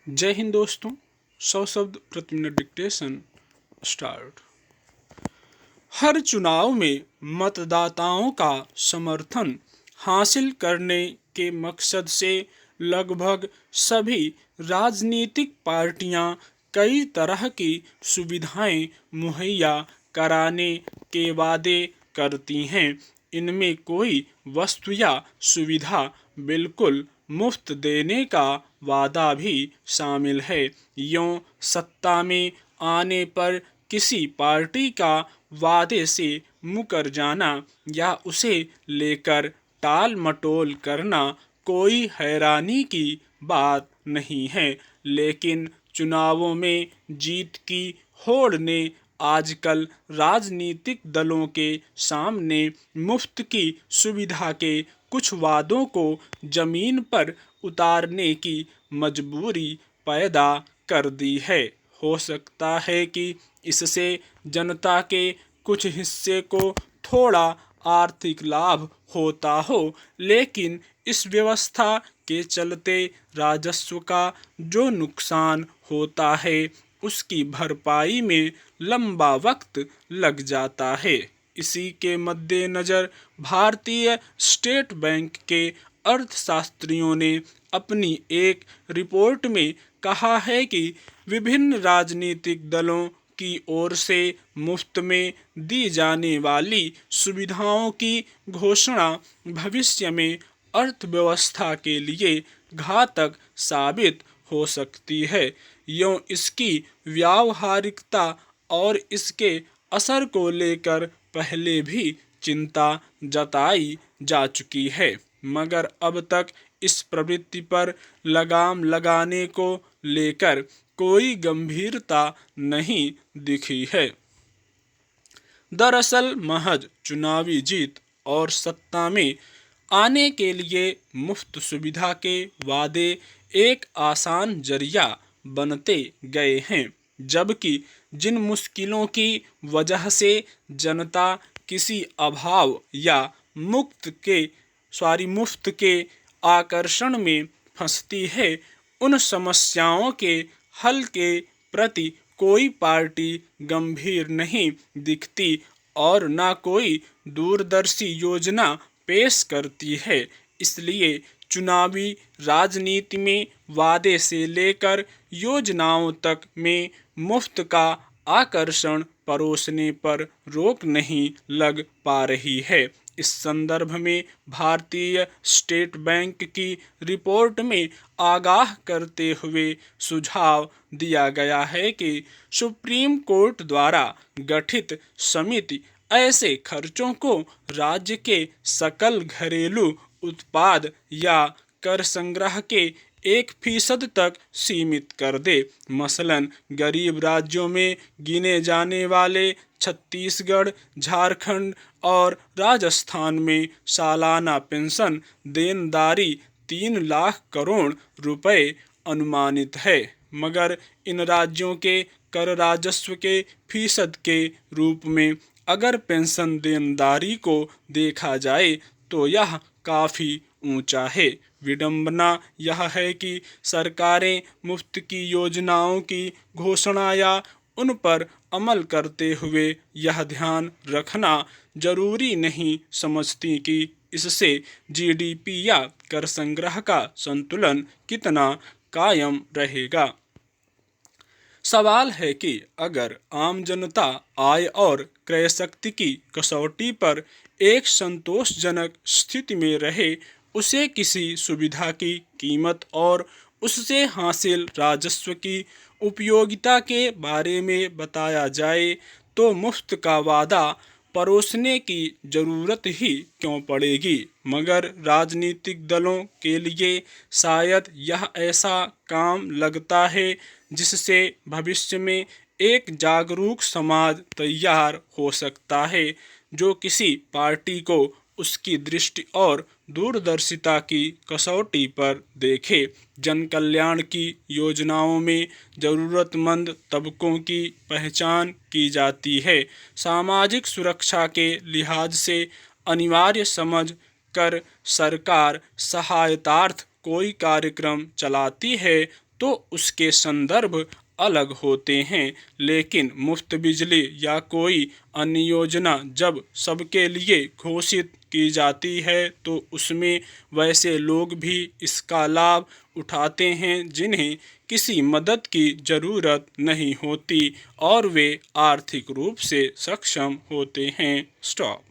जय हिंद दोस्तों। 100 शब्द प्रति मिनट डिक्टेशन स्टार्ट। हर चुनाव में मतदाताओं का समर्थन हासिल करने के मकसद से लगभग सभी राजनीतिक पार्टियां कई तरह की सुविधाएं मुहैया कराने के वादे करती हैं। इनमें कोई वस्तु या सुविधा बिल्कुल मुफ्त देने का वादा भी शामिल है। यूं सत्ता में आने पर किसी पार्टी का वादे से मुकर जाना या उसे लेकर टाल मटोल करना कोई हैरानी की बात नहीं है, लेकिन चुनावों में जीत की होड़ ने आजकल राजनीतिक दलों के सामने मुफ्त की सुविधा के कुछ वादों को जमीन पर उतारने की मजबूरी पैदा कर दी है। हो सकता है कि इससे जनता के कुछ हिस्से को थोड़ा आर्थिक लाभ होता हो, लेकिन इस व्यवस्था के चलते राजस्व का जो नुकसान होता है उसकी भरपाई में लंबा वक्त लग जाता है। इसी के मद्देनज़र भारतीय स्टेट बैंक के अर्थशास्त्रियों ने अपनी एक रिपोर्ट में कहा है कि विभिन्न राजनीतिक दलों की ओर से मुफ्त में दी जाने वाली सुविधाओं की घोषणा भविष्य में अर्थव्यवस्था के लिए घातक साबित हो सकती है। यूं इसकी व्यावहारिकता और इसके असर को लेकर पहले भी चिंता जताई जा चुकी है, मगर अब तक इस प्रवृत्ति पर लगाम लगाने को लेकर कोई गंभीरता नहीं दिखी है। दरअसल महज चुनावी जीत और सत्ता में आने के लिए मुफ्त सुविधा के वादे एक आसान जरिया बनते गए हैं, जबकि जिन मुश्किलों की वजह से जनता किसी अभाव या मुफ्त के आकर्षण में फंसती है, उन समस्याओं के हल के प्रति कोई पार्टी गंभीर नहीं दिखती और न कोई दूरदर्शी योजना पेश करती है। इसलिए चुनावी राजनीति में वादे से लेकर योजनाओं तक में मुफ्त का आकर्षण परोसने पर रोक नहीं लग पा रही है। इस संदर्भ में भारतीय स्टेट बैंक की रिपोर्ट में आगाह करते हुए सुझाव दिया गया है कि सुप्रीम कोर्ट द्वारा गठित समिति ऐसे खर्चों को राज्य के सकल घरेलू उत्पाद या कर संग्रह के 1% तक सीमित कर दे। मसलन गरीब राज्यों में गिने जाने वाले छत्तीसगढ़, झारखंड और राजस्थान में सालाना पेंशन देनदारी 3 लाख करोड़ रुपए अनुमानित है, मगर इन राज्यों के कर राजस्व के फीसद के रूप में अगर पेंशन देनदारी को देखा जाए तो यह काफ़ी ऊंचा है। विडंबना यह है कि सरकारें मुफ्त की योजनाओं की घोषणा या उन पर अमल करते हुए यह ध्यान रखना जरूरी नहीं समझती कि इससे जीडीपी या कर संग्रह का संतुलन कितना कायम रहेगा। सवाल है कि अगर आम जनता आय और क्रय शक्ति की कसौटी पर एक संतोषजनक स्थिति में रहे, उसे किसी सुविधा की कीमत और उससे हासिल राजस्व की उपयोगिता के बारे में बताया जाए, तो मुफ्त का वादा परोसने की जरूरत ही क्यों पड़ेगी। मगर राजनीतिक दलों के लिए शायद यह ऐसा काम लगता है जिससे भविष्य में एक जागरूक समाज तैयार हो सकता है, जो किसी पार्टी को उसकी दृष्टि और दूरदर्शिता की कसौटी पर देखे। जन कल्याण की योजनाओं में ज़रूरतमंद तबकों की पहचान की जाती है। सामाजिक सुरक्षा के लिहाज से अनिवार्य समझ कर सरकार सहायतार्थ कोई कार्यक्रम चलाती है तो उसके संदर्भ अलग होते हैं। लेकिन मुफ्त बिजली या कोई अन्य योजना जब सबके लिए घोषित की जाती है तो उसमें वैसे लोग भी इसका लाभ उठाते हैं जिन्हें किसी मदद की ज़रूरत नहीं होती और वे आर्थिक रूप से सक्षम होते हैं। स्टॉप।